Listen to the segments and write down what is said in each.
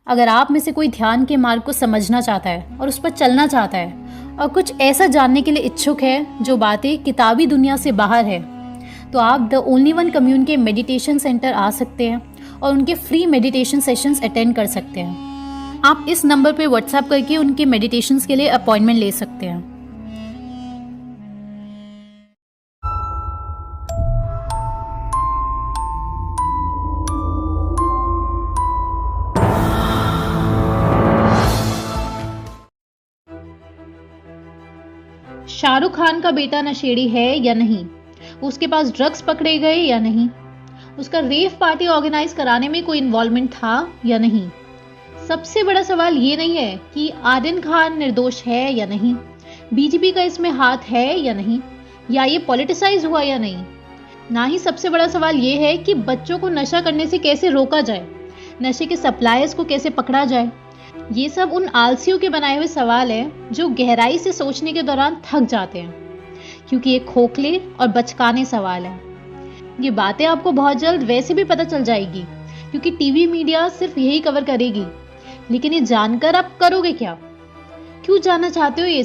अगर आप में से कोई ध्यान के मार्ग को समझना चाहता है और उस पर चलना चाहता है और कुछ ऐसा जानने के लिए इच्छुक है जो बातें किताबी दुनिया से बाहर है, तो आप द ओनली वन कम्युन के मेडिटेशन सेंटर आ सकते हैं और उनके फ्री मेडिटेशन सेशंस अटेंड कर सकते हैं। आप इस नंबर पर व्हाट्सएप करके उनके मेडिटेशंस के लिए अपॉइंटमेंट ले सकते हैं। शाहरुख खान का बेटा नशेड़ी है या नहीं, उसके पास ड्रग्स पकड़े गए या नहीं, उसका रेव पार्टी ऑर्गेनाइज कराने में कोई इन्वॉल्वमेंट था या नहीं। सबसे बड़ा सवाल ये नहीं है कि आर्यन खान निर्दोष है या नहीं, बीजेपी का इसमें हाथ है या नहीं, या ये पॉलिटिसाइज हुआ या नहीं। ना ही सबसे बड़ा सवाल ये है कि बच्चों को नशा करने से कैसे रोका जाए, नशे के सप्लायर्स को कैसे पकड़ा जाए। ये सब उन आलसियों के बनाए हुए सवाल हैं जो गहराई से सोचने के दौरान थक जाते हैं, क्योंकि ये खोखले और बचकाने सवाल हैं। ये बातें आपको बहुत जल्द वैसे भी पता चल जाएगी, क्योंकि टीवी मीडिया सिर्फ यही कवर करेगी। लेकिन ये जानकर आप करोगे क्या? क्यों जानना चाहते हो ये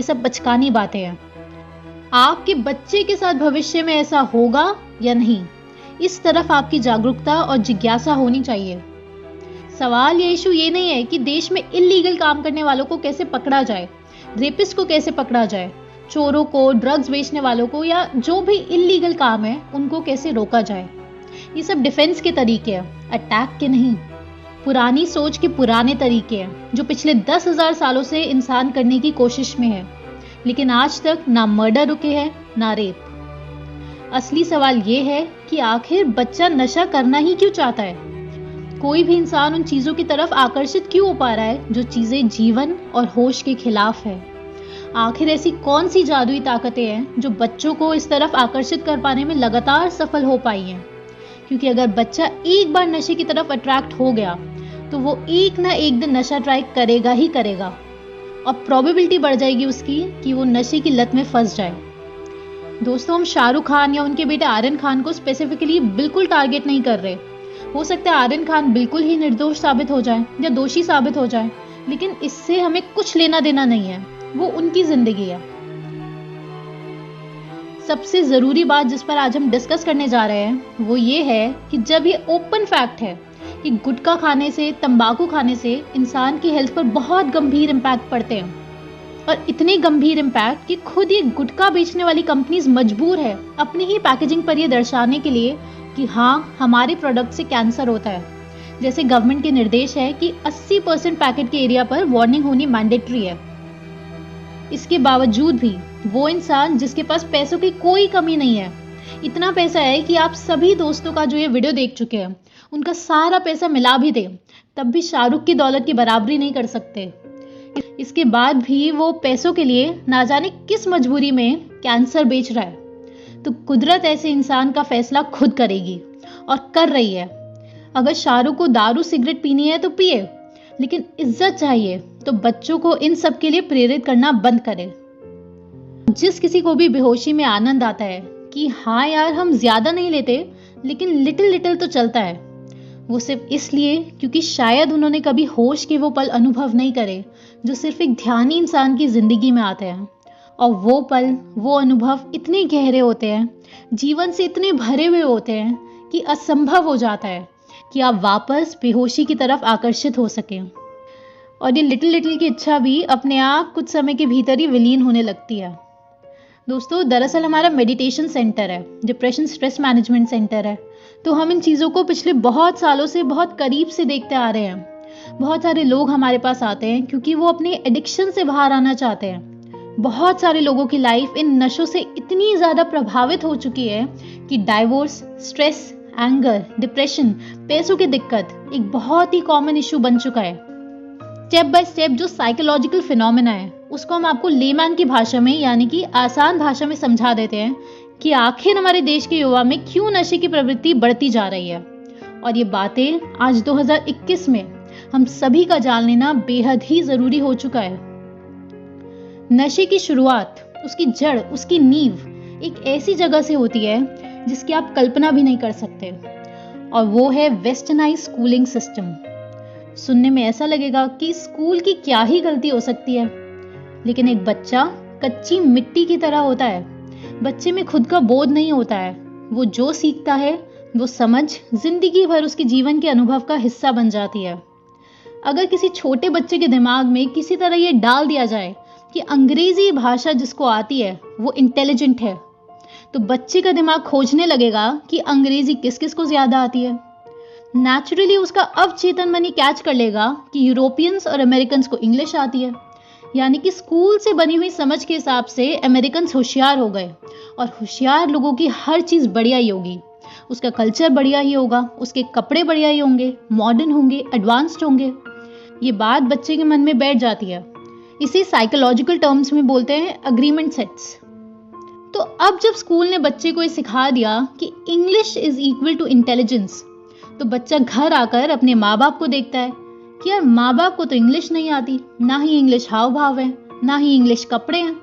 सब बचकानी बातें हैं। आपके बच्चे के साथ भविष्य में ऐसा होगा या नहीं, इस तरफ आपकी जागरूकता और जिज्ञासा होनी चाहिए। सवाल या इशू ये नहीं है कि देश में इल्लीगल काम करने वालों को कैसे पकड़ा जाए, रेपिस्ट को कैसे पकड़ा जाए, चोरों को, ड्रग्स बेचने वालों को, या जो भी इल्लीगल काम है उनको कैसे रोका जाए। ये सब डिफेंस के तरीके हैं, अटैक के नहीं। पुरानी सोच के पुराने तरीके हैं जो पिछले 10,000 सालों से इंसान करने की कोशिश में है, लेकिन आज तक ना मर्डर रुके हैं ना रेप। असली सवाल ये है कि आखिर बच्चा नशा करना ही क्यों चाहता है। कोई भी इंसान उन चीजों की तरफ आकर्षित क्यों हो पा रहा है जो चीजें जीवन और होश के खिलाफ है। आखिर ऐसी कौन सी जादुई ताकतें हैं जो बच्चों को इस तरफ आकर्षित कर पाने में लगातार सफल हो पाई हैं। क्योंकि अगर बच्चा एक बार नशे की तरफ अट्रैक्ट हो गया तो वो एक ना एक दिन नशा ट्राई करेगा ही करेगा, और प्रोबेबिलिटी बढ़ जाएगी उसकी कि वो नशे की लत में फंस जाए। दोस्तों, हम शाहरुख खान या उनके बेटे आर्यन खान को स्पेसिफिकली बिल्कुल टारगेट नहीं कर रहे। हो सकता है आर्यन खान बिल्कुल ही निर्दोष साबित हो जाए या दोषी साबित हो जाए, लेकिन इससे हमें कुछ लेना देना नहीं है, वो उनकी जिंदगी है। सबसे जरूरी बात जिस पर आज हम डिस्कस करने जा रहे हैं वो ये है कि जब ये ओपन फैक्ट है कि गुटखा खाने से, तंबाकू खाने से इंसान की हेल्थ पर बहुत गंभीर इम्पैक्ट पड़ते हैं, और इतने गंभीर इम्पैक्ट कि खुद ये गुटखा बेचने वाली कंपनीज मजबूर है अपनी ही पैकेजिंग पर ये दर्शाने के लिए कि हाँ, हमारे प्रोडक्ट से कैंसर होता है। जैसे गवर्नमेंट के निर्देश है कि 80% पैकेट के एरिया पर वार्निंग होनी मैंडेटरी है। इसके बावजूद भी वो इंसान जिसके पास पैसों की कोई कमी नहीं है, इतना पैसा है कि आप सभी दोस्तों का जो ये वीडियो देख चुके हैं उनका सारा पैसा मिला भी दे, तब भी शाहरुख की दौलत की बराबरी नहीं कर सकते। इसके बाद भी वो पैसों के लिए ना जाने किस मजबूरी में कैंसर बेच रहा है। तो कुदरत ऐसे इंसान का फैसला खुद करेगी और कर रही है। अगर शाहरुख को दारू सिगरेट पीनी है तो पिए, लेकिन इज्जत चाहिए तो बच्चों को इन सब के लिए प्रेरित करना बंद करे। जिस किसी को भी बेहोशी में आनंद आता है कि हाँ यार, हम ज्यादा नहीं लेते लेकिन लिटिल लिटिल तो चलता है, वो सिर्फ इसलिए क्योंकि शायद उन्होंने कभी होश के वो पल अनुभव नहीं करे जो सिर्फ एक ध्यानी इंसान की जिंदगी में आते हैं। और वो पल, वो अनुभव इतने गहरे होते हैं, जीवन से इतने भरे हुए होते हैं कि असंभव हो जाता है कि आप वापस बेहोशी की तरफ आकर्षित हो सकें। और ये लिटिल लिटिल की इच्छा भी अपने आप कुछ समय के भीतर ही विलीन होने लगती है। दोस्तों, दरअसल हमारा मेडिटेशन सेंटर है, डिप्रेशन स्ट्रेस मैनेजमेंट सेंटर है, तो हम इन चीज़ों को पिछले बहुत सालों से बहुत करीब से देखते आ रहे हैं। बहुत सारे लोग हमारे पास आते हैं क्योंकि वो अपने एडिक्शन से बाहर आना चाहते हैं। बहुत सारे लोगों की लाइफ इन नशों से इतनी ज्यादा प्रभावित हो चुकी है कि डाइवोर्स, स्ट्रेस, एंगर, डिप्रेशन, पैसों की दिक्कत एक बहुत ही कॉमन इशू बन चुका है। स्टेप बाय स्टेप जो साइकोलॉजिकल फिनोमेना है उसको हम आपको लेमैन की भाषा में, यानी कि आसान भाषा में समझा देते हैं कि आखिर हमारे देश के युवा में क्यों नशे की प्रवृत्ति बढ़ती जा रही है। और ये बातें आज 2021 में हम सभी का जान लेना बेहद ही जरूरी हो चुका है। नशे की शुरुआत, उसकी जड़, उसकी नींव एक ऐसी जगह से होती है जिसकी आप कल्पना भी नहीं कर सकते, और वो है वेस्टर्नाइज स्कूलिंग सिस्टम। सुनने में ऐसा लगेगा कि स्कूल की क्या ही गलती हो सकती है, लेकिन एक बच्चा कच्ची मिट्टी की तरह होता है। बच्चे में खुद का बोध नहीं होता है। वो जो सीखता है वो समझ जिंदगी भर उसके जीवन के अनुभव का हिस्सा बन जाती है। अगर किसी छोटे बच्चे के दिमाग में किसी तरह ये डाल दिया जाए कि अंग्रेजी भाषा जिसको आती है वो इंटेलिजेंट है, तो बच्चे का दिमाग खोजने लगेगा कि अंग्रेजी किस किस को ज्यादा आती है। नेचुरली उसका अवचेतन मन ही कैच कर लेगा कि यूरोपियंस और अमेरिकन्स को इंग्लिश आती है, यानी कि स्कूल से बनी हुई समझ के हिसाब से अमेरिकन्स होशियार हो गए, और होशियार लोगों की हर चीज़ बढ़िया ही होगी। उसका कल्चर बढ़िया ही होगा, उसके कपड़े बढ़िया ही होंगे, मॉडर्न होंगे, एडवांस्ड होंगे। ये बात बच्चे के मन में बैठ जाती है। इसे साइकोलॉजिकल टर्म्स में बोलते हैं अग्रीमेंट सेट्स। तो अब जब स्कूल ने बच्चे को ये सिखा दिया कि English is equal to intelligence, तो बच्चा घर आकर अपने माँ बाप को देखता है कि यार माँ बाप को तो इंग्लिश नहीं आती, ना ही इंग्लिश हाव भाव है, ना ही इंग्लिश कपड़े हैं।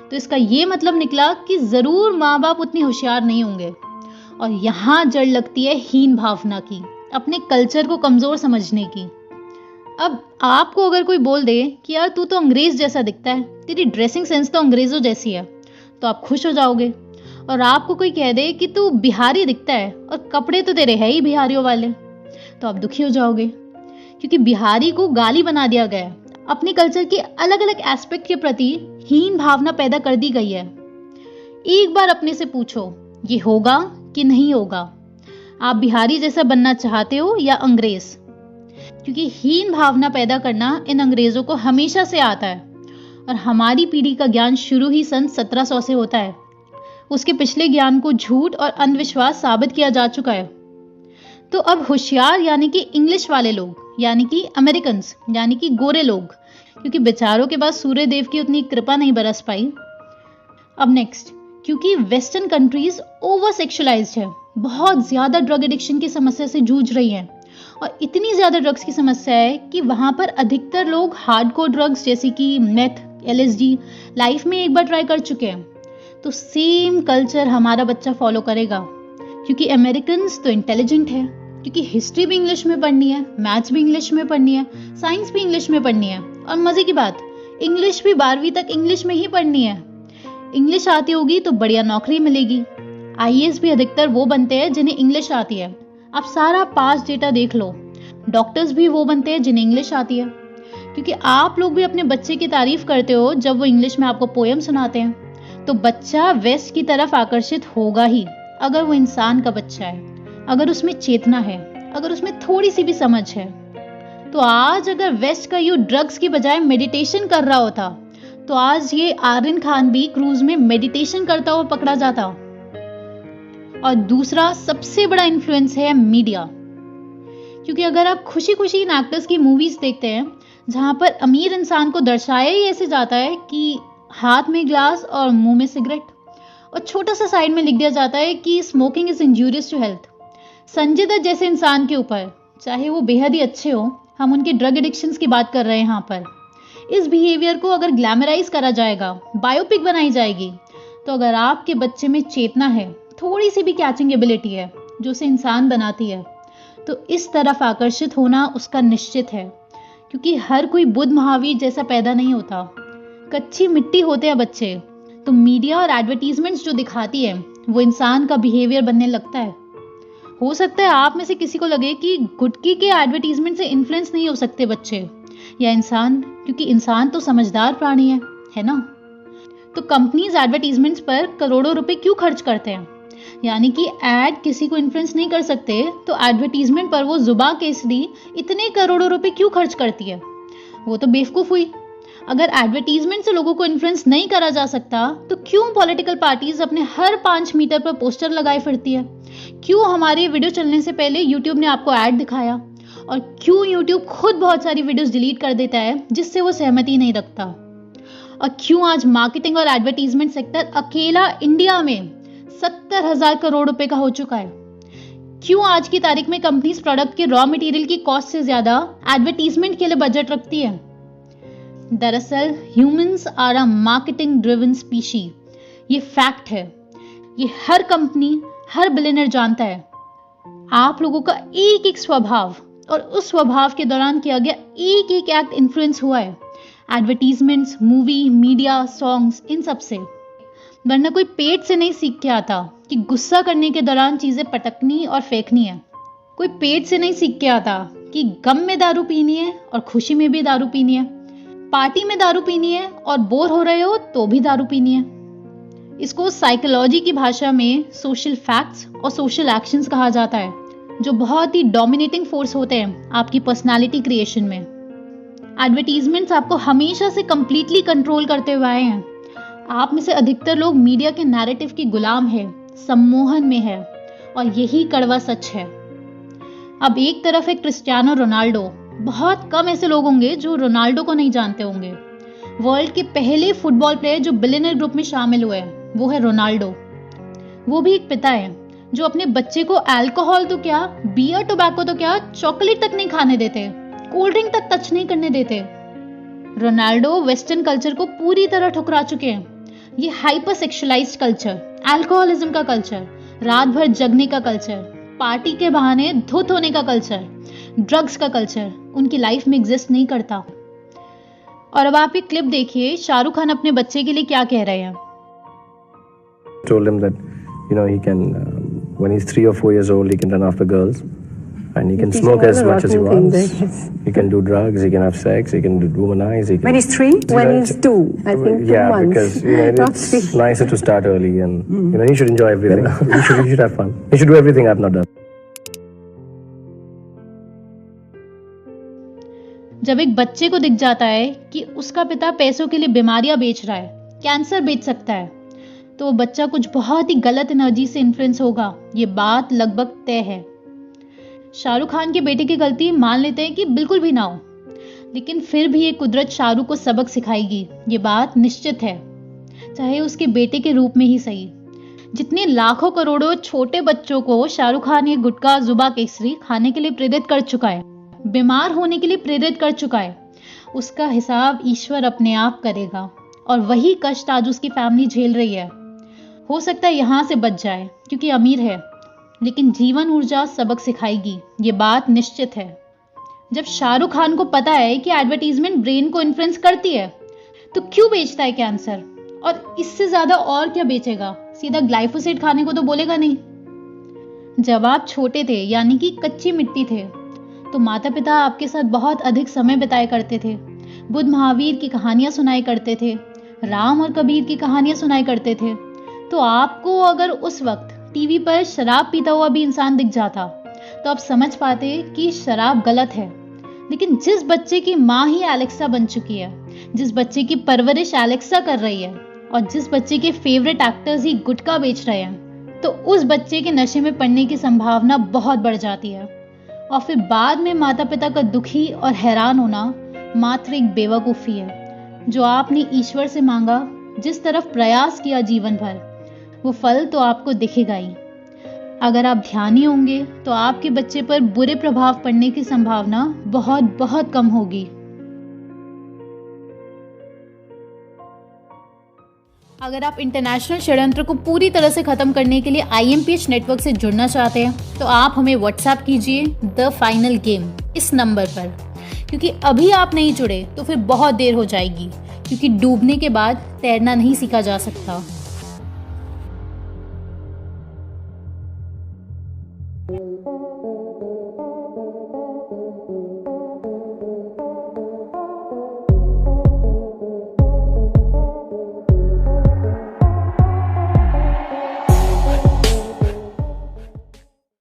तो इसका ये मतलब निकला कि जरूर माँ बाप उतने होशियार नहीं होंगे। और यहाँ जड़ लगती है हीन भावना की, अपने कल्चर को कमजोर समझने की। अब आपको अगर कोई बोल दे कि यार तू तो अंग्रेज जैसा दिखता है, तेरी ड्रेसिंग सेंस तो अंग्रेजों जैसी है, तो आप खुश हो जाओगे। और आपको कोई कह दे कि तू बिहारी दिखता है और कपड़े तो तेरे है ही बिहारियों वाले, तो आप दुखी हो जाओगे, क्योंकि बिहारी को गाली बना दिया गया है। अपने कल्चर के अलग अलग एस्पेक्ट के प्रति हीन भावना पैदा कर दी गई है। एक बार अपने से पूछो, ये होगा कि नहीं होगा? आप बिहारी जैसा बनना चाहते हो या अंग्रेज? क्योंकि हीन भावना पैदा करना इन अंग्रेजों को हमेशा से आता है, और हमारी पीढ़ी का ज्ञान शुरू ही सन 1700 से होता है। उसके पिछले ज्ञान को झूठ और अंधविश्वास साबित किया जा चुका है। तो अब होशियार यानी कि इंग्लिश वाले लोग, यानी कि अमेरिकन्स, यानी कि गोरे लोग, क्योंकि बेचारों के पास सूर्य देव की उतनी कृपा नहीं बरस पाई। अब नेक्स्ट, क्योंकि वेस्टर्न कंट्रीज ओवर सेक्सुअलाइज्ड है, बहुत ज्यादा ड्रग एडिक्शन की समस्या से जूझ रही हैं, और इतनी ज्यादा ड्रग्स की समस्या है कि वहां पर अधिकतर लोग हार्डकोर ड्रग्स जैसे कि मेथ, LSD लाइफ में एक बार ट्राई कर चुके हैं। तो सेम कल्चर हमारा बच्चा फॉलो करेगा, क्योंकि अमेरिकन्स तो इंटेलिजेंट है, क्योंकि हिस्ट्री भी इंग्लिश में पढ़नी है, मैथ्स भी इंग्लिश में पढ़नी है, साइंस भी इंग्लिश में पढ़नी है, और मजे की बात, इंग्लिश भी 12वीं तक इंग्लिश में ही पढ़नी है। इंग्लिश आती होगी तो बढ़िया नौकरी मिलेगी। IAS भी अधिकतर वो बनते हैं जिन्हें इंग्लिश आती है। आप सारा पास डेटा देख लो, डॉक्टर्स भी वो बनते हैं जिन्हें इंग्लिश आती है। क्योंकि आप लोग भी अपने बच्चे की तारीफ करते हो जब वो इंग्लिश में आपको पोएम सुनाते हैं, तो बच्चा वेस्ट की तरफ आकर्षित होगा ही, अगर वो इंसान का बच्चा है, अगर उसमें चेतना है, अगर उसमें थोड़ी सी भी समझ है। तो आज अगर वेस्ट का यूथ ड्रग्स की बजाय मेडिटेशन कर रहा होता, तो आज ये आर्यन खान भी क्रूज में मेडिटेशन करता हुआ पकड़ा जाता। और दूसरा सबसे बड़ा इन्फ्लुएंस है मीडिया, क्योंकि अगर आप खुशी खुशी इन एक्टर्स की मूवीज देखते हैं जहां पर अमीर इंसान को दर्शाया ही ऐसे जाता है कि हाथ में ग्लास और मुंह में सिगरेट, और छोटा सा साइड में लिख दिया जाता है कि smoking is injurious to health. Sanjay Dutt जैसे इंसान के ऊपर, चाहे वो बेहद ही अच्छे हो, हम उनके ड्रग एडिक्शंस की बात कर रहे हैं यहाँ पर, इस बिहेवियर को अगर ग्लैमराइज करा जाएगा, बायोपिक बनाई जाएगी, तो अगर आपके बच्चे में चेतना है, थोड़ी सी भी कैचिंग एबिलिटी है जो उसे इंसान बनाती है, तो इस तरफ आकर्षित होना उसका निश्चित है। क्योंकि हर कोई बुद्ध महावीर जैसा पैदा नहीं होता, कच्ची मिट्टी होते हैं बच्चे। तो मीडिया और एडवर्टीजमेंट्स जो दिखाती है वो इंसान का बिहेवियर बनने लगता है। हो सकता है आप में से किसी को लगे कि गुटकी के एडवर्टीजमेंट से इन्फ्लुएंस नहीं हो सकते बच्चे या इंसान, क्योंकि इंसान तो समझदार प्राणी है ना। तो कंपनीज एडवर्टीजमेंट्स पर करोड़ों रुपए क्यों खर्च करते हैं? यानी कि एड किसी को इन्फ्लुएंस नहीं कर सकते, तो एडवर्टीजमेंट पर वो जुबा केसरी इतने करोड़ों रुपए क्यों खर्च करती है? वो तो बेवकूफ हुई। अगर एडवर्टीजमेंट से लोगों को इन्फ्लुएंस नहीं करा जा सकता, तो क्यों पॉलिटिकल पार्टीज अपने हर 5 मीटर पर पोस्टर लगाए फिरती है? क्यों हमारे वीडियो चलने से पहले यूट्यूब ने आपको ऐड दिखाया? और क्यों यूट्यूब खुद बहुत सारी वीडियोस डिलीट कर देता है जिससे वो सहमति नहीं रखता? और क्यों आज मार्केटिंग और एडवर्टीजमेंट सेक्टर अकेला इंडिया में 70,000 करोड़ रुपए का हो चुका है? क्यों आज की तारीख में कंपनीज प्रोडक्ट के रॉ मटेरियल की कॉस्ट से ज्यादा एडवर्टीजमेंट के लिए बजट रखती है? दरअसल humans are a marketing driven species, ये फैक्ट है। ये हर कंपनी, हर बिलियनर जानता है। आप लोगों का एक एक स्वभाव, और उस स्वभाव के दौरान किया गया एक एक एक्ट इन्फ्लुएंस हुआ है एडवर्टीजमेंट्स, मूवी, मीडिया, सॉन्ग्स, इन सब से। वरना कोई पेट से नहीं सीख के आता कि गुस्सा करने के दौरान चीज़ें पटकनी और फेंकनी है। कोई पेट से नहीं सीख के आता कि गम में दारू पीनी है और खुशी में भी दारू पीनी है, पार्टी में दारू पीनी है और बोर हो रहे हो तो भी दारू पीनी है। इसको साइकोलॉजी की भाषा में सोशल फैक्ट्स और सोशल एक्शंस कहा जाता है, जो बहुत ही डोमिनेटिंग फोर्स होते हैं आपकी पर्सनालिटी क्रिएशन में। एडवर्टीजमेंट्स आपको हमेशा से कंप्लीटली कंट्रोल करते हुए आए हैं। आप में से अधिकतर लोग मीडिया के नैरेटिव की गुलाम है, सम्मोहन में है, और यही कड़वा सच है। अब एक तरफ है क्रिस्टियानो रोनाल्डो। बहुत कम ऐसे लोग होंगे जो रोनाल्डो को नहीं जानते होंगे। वर्ल्ड के पहले फुटबॉल प्लेयर जो बिलियनर ग्रुप में शामिल हुए वो है रोनाल्डो। वो भी एक पिता है जो अपने बच्चे को अल्कोहल तो क्या, बियर, टोबैको तो क्या, चॉकलेट तक नहीं खाने देते, कोल्ड ड्रिंक तक टच नहीं करने देते। रोनाल्डो वेस्टर्न कल्चर को पूरी तरह ठुकरा चुके हैं। ये हाइपर सेक्सुअलाइज्ड कल्चर, अल्कोहलिज्म का कल्चर, रात भर जगने का कल्चर, पार्टी के बहाने धुत होने का कल्चर, ड्रग्स का कल्चर उनकी लाइफ में एग्जिस्ट नहीं करता। और अब आप एक क्लिप देखिए, शाहरुख खान अपने बच्चे के लिए क्या कह रहे हैं। Told him that he can when he's 3 or 4 years old he can run after girls and he can smoke as much as he wants. He can do drugs, he can have sex, he can womanize. When he's 3? When he's 2, I think 2 yeah, months. because it's nicer to start early and he should enjoy everything. he should have fun. He should do everything I've not done. जब एक बच्चे को दिख जाता है कि उसका पिता पैसों के लिए बीमारियां बेच रहा है, कैंसर बेच सकता है, तो वो बच्चा कुछ बहुत ही गलत एनर्जी से इन्फ्लुएंस होगा। ये बात लगभग तय है। शाहरुख खान के बेटे की गलती मान लेते हैं कि बिल्कुल भी ना हो, लेकिन फिर भी ये कुदरत शाहरुख को सबक सिखाएगी, ये बात निश्चित है, चाहे उसके बेटे के रूप में ही सही। जितने लाखों करोड़ों छोटे बच्चों को शाहरुख खान ये गुटखा, जुबा, केसरी खाने के लिए प्रेरित कर चुका है, बीमार होने के लिए प्रेरित कर चुका है, उसका हिसाब ईश्वर अपने आप करेगा। और वही कष्ट आज उसकी फैमिली झेल रही है। हो सकता है यहाँ से बच जाए क्योंकि अमीर है, लेकिन जीवन ऊर्जा सबक सिखाएगी, ये बात निश्चित है। जब शाहरुख खान को पता है कि एडवर्टीजमेंट ब्रेन को इन्फ्लुएंस करती है, तो क्यों बेचता है कैंसर? और इससे ज्यादा और क्या बेचेगा? सीधा ग्लाइफोसेट खाने को तो बोलेगा नहीं। जब आप छोटे थे, यानी कि कच्ची मिट्टी थे, तो माता पिता आपके साथ बहुत अधिक समय बिताया करते थे। बुद्ध महावीर की कहानियां सुनाई करते थे, राम और कबीर की कहानियां सुनाई करते थे। तो आपको अगर उस वक्त टीवी पर शराब पीता हुआ भी इंसान दिख जाता, तो आप समझ पाते कि शराब गलत है। लेकिन जिस बच्चे की माँ ही एलेक्सा बन चुकी है, जिस बच्चे की परवरिश एलेक्सा कर रही है, और जिस बच्चे के फेवरेट एक्टर्स ही गुटखा बेच रहे हैं, तो उस बच्चे के नशे में पड़ने की संभावना बहुत बढ़ जाती है। और फिर बाद में माता पिता का दुखी और हैरान होना मात्र एक बेवकूफ़ी है, जो आपने ईश्वर से मांगा, जिस तरफ प्रयास किया जीवन भर, वो फल तो आपको दिखेगा ही। अगर आप ध्यानी होंगे तो आपके बच्चे पर बुरे प्रभाव पड़ने की संभावना बहुत बहुत कम होगी। अगर आप इंटरनेशनल षड्यंत्र को पूरी तरह से खत्म करने के लिए IMPH नेटवर्क से जुड़ना चाहते हैं, तो आप हमें व्हाट्सएप कीजिए द फाइनल गेम इस नंबर पर, क्योंकि अभी आप नहीं जुड़े तो फिर बहुत देर हो जाएगी, क्योंकि डूबने के बाद तैरना नहीं सीखा जा सकता।